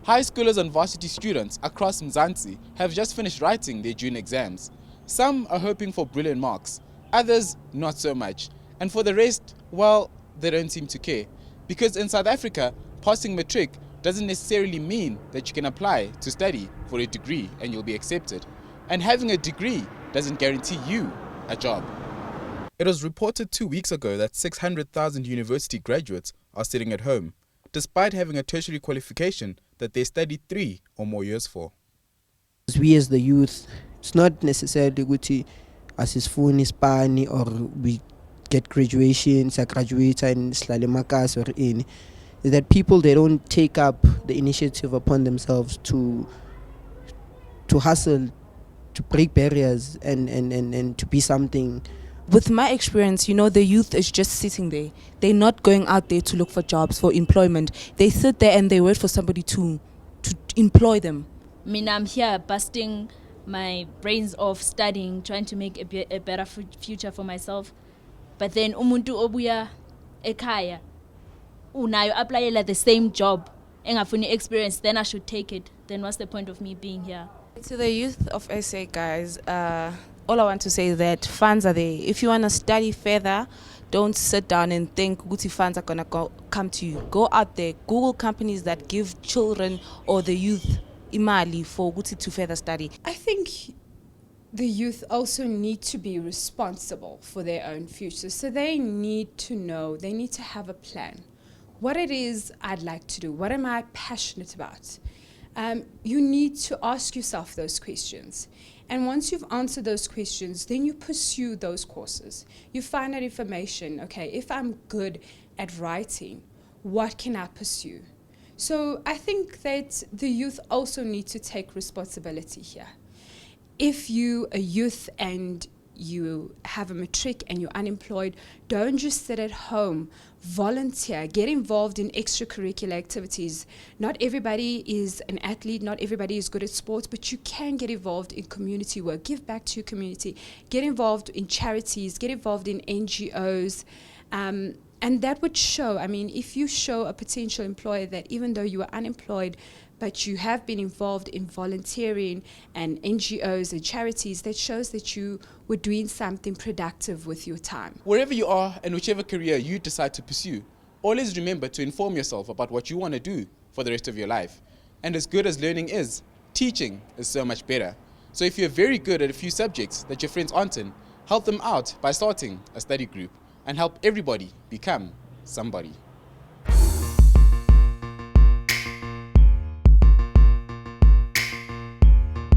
High schoolers and varsity students across Mzansi have just finished writing their June exams. Some are hoping for brilliant marks, others not so much. And for the rest, well, they don't seem to care. Because in South Africa, passing matric doesn't necessarily mean that you can apply to study for a degree and you'll be accepted. And having a degree doesn't guarantee you a job. It was reported 2 weeks ago that 600,000 university graduates are sitting at home, despite having a tertiary qualification that they studied 3 or more years for. We as the youth, it's not necessarily ukuthi asisifuni isipani or we get graduations, graduate and sihlale emakhaya or in. Is that people, they don't take up the initiative upon themselves to hustle, to break barriers and to be something. With my experience, the youth is just sitting there. They're not going out there to look for jobs, for employment. They sit there and they wait for somebody to employ them. I mean, I'm here busting my brains off studying, trying to make a better future for myself. But then umuntu obuya ekhaya unayo applyela the same job engafuni experience, then I should take it. Then what's the point of me being here? To the youth of SA, guys, all I want to say is that funds are there. If you want to study further, don't sit down and think Gucci funds are going to come to you. Go out there, Google companies that give children or the youth imali for Gucci to further study. I think the youth also need to be responsible for their own future. So they need to know, they need to have a plan. What it is I'd like to do, what am I passionate about? You need to ask yourself those questions. And once you've answered those questions, then you pursue those courses. You find out information, okay, if I'm good at writing, what can I pursue? So I think that the youth also need to take responsibility here. If you a youth and you have a matric and you're unemployed, don't just sit at home. Volunteer, get involved in extracurricular activities. Not everybody is an athlete, not everybody is good at sports, but you can get involved in community work. Give back to your community. Get involved in charities, get involved in NGOs. And that would show, if you show a potential employer that even though you are unemployed, but you have been involved in volunteering and NGOs and charities, that shows that you were doing something productive with your time. Wherever you are and whichever career you decide to pursue, always remember to inform yourself about what you want to do for the rest of your life. And as good as learning is, teaching is so much better. So if you're very good at a few subjects that your friends aren't in, help them out by starting a study group and help everybody become somebody.